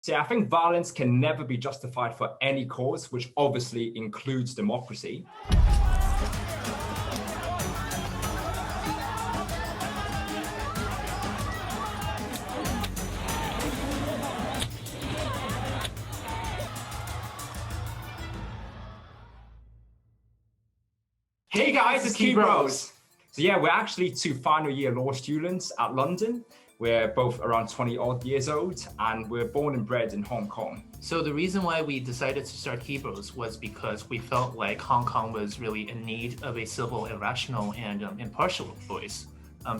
See, I think violence can never be justified for any cause, which obviously includes democracy. Hey guys, it's Keybros. So yeah, we're actually two final year law students at London. We're both around 20 odd years old and we're born and bred in Hong Kong. So the reason why we decided to start Keybros was because we felt like Hong Kong was really in need of a civil, irrational, and impartial voice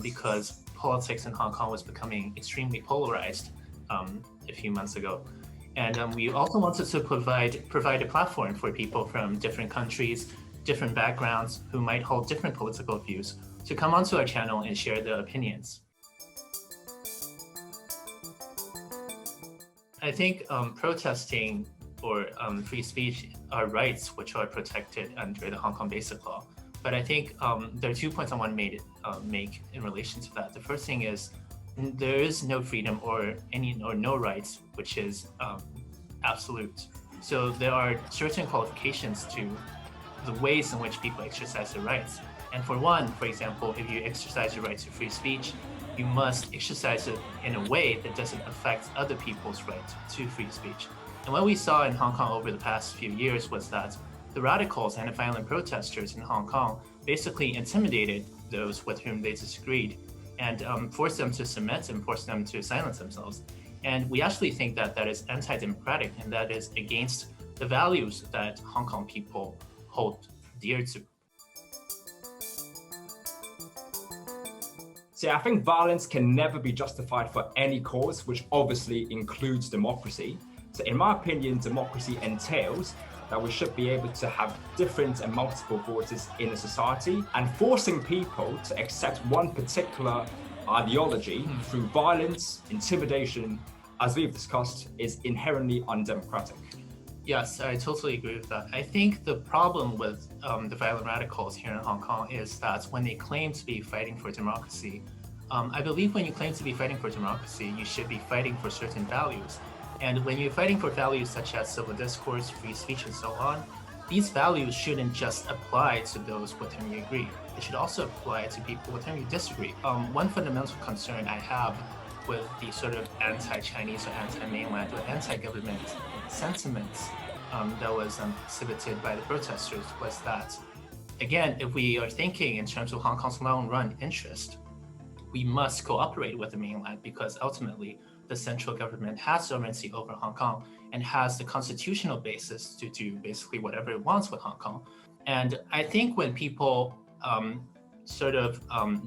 because politics in Hong Kong was becoming extremely polarized a few months ago. And we also wanted to provide a platform for people from different countries, different backgrounds who might hold different political views to come onto our channel and share their opinions. I think protesting or free speech are rights which are protected under the Hong Kong Basic Law. But I think there are 2 points I want to make in relation to that. The first thing is there is no freedom or no rights which is absolute. So there are certain qualifications to the ways in which people exercise their rights. And for example, if you exercise your right to free speech, you must exercise it in a way that doesn't affect other people's right to free speech. And what we saw in Hong Kong over the past few years was that the radicals and the violent protesters in Hong Kong basically intimidated those with whom they disagreed and forced them to submit and forced them to silence themselves. And we actually think that that is anti-democratic and that is against the values that Hong Kong people hold dear to. See, I think violence can never be justified for any cause, which obviously includes democracy. So in my opinion, democracy entails that we should be able to have different and multiple voices in a society, and forcing people to accept one particular ideology through violence, intimidation, as we've discussed, is inherently undemocratic. Yes, I totally agree with that. I think the problem with the violent radicals here in Hong Kong is that when they claim to be fighting for democracy, I believe when you claim to be fighting for democracy, you should be fighting for certain values. And when you're fighting for values such as civil discourse, free speech, and so on, these values shouldn't just apply to those with whom you agree. It should also apply to people with whom you disagree. One fundamental concern I have with the sort of anti-Chinese or anti-mainland or anti-government sentiments that was exhibited by the protesters was that, again, if we are thinking in terms of Hong Kong's long-run interest, we must cooperate with the mainland because ultimately the central government has sovereignty over Hong Kong and has the constitutional basis to do basically whatever it wants with Hong Kong. And I think when people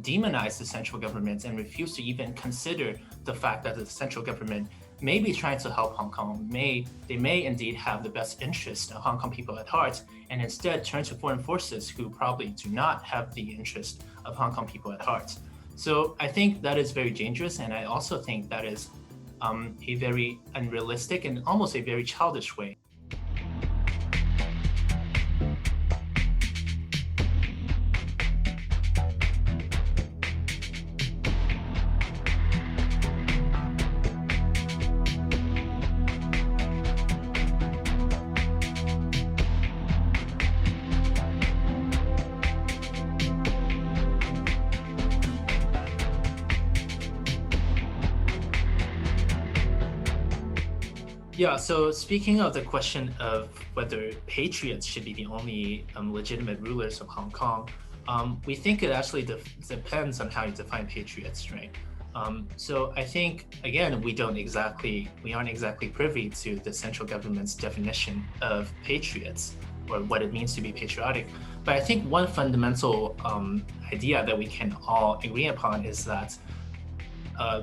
demonize the central government and refuse to even consider the fact that the central government may be trying to help Hong Kong, they may indeed have the best interest of Hong Kong people at heart, and instead turn to foreign forces who probably do not have the interest of Hong Kong people at heart. So I think that is very dangerous, and I also think that is a very unrealistic and almost a very childish way. Yeah, so speaking of the question of whether patriots should be the only legitimate rulers of Hong Kong, we think it actually depends on how you define patriots, right? So I think, again, we aren't exactly privy to the central government's definition of patriots or what it means to be patriotic. But I think one fundamental idea that we can all agree upon is that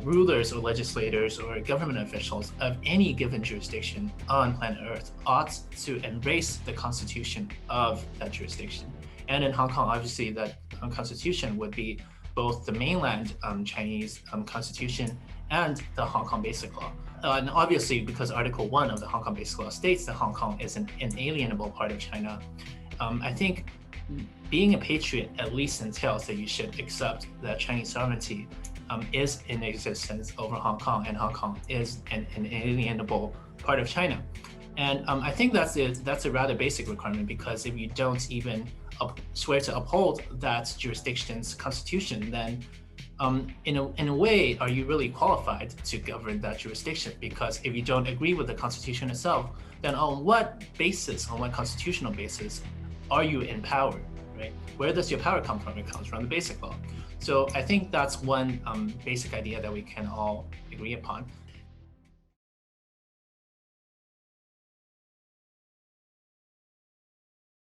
rulers or legislators or government officials of any given jurisdiction on planet Earth ought to embrace the constitution of that jurisdiction. And in Hong Kong, obviously, that constitution would be both the mainland Chinese constitution and the Hong Kong Basic Law. And obviously, because Article 1 of the Hong Kong Basic Law states that Hong Kong is an inalienable part of China, I think being a patriot at least entails that you should accept that Chinese sovereignty is in existence over Hong Kong, and Hong Kong is an inalienable part of China. And I think that's a rather basic requirement, because if you don't even swear to uphold that jurisdiction's constitution, then in a way, are you really qualified to govern that jurisdiction? Because if you don't agree with the constitution itself, then on what basis, on what constitutional basis, are you in power, right? Where does your power come from? It comes from the basic law. So I think that's one basic idea that we can all agree upon.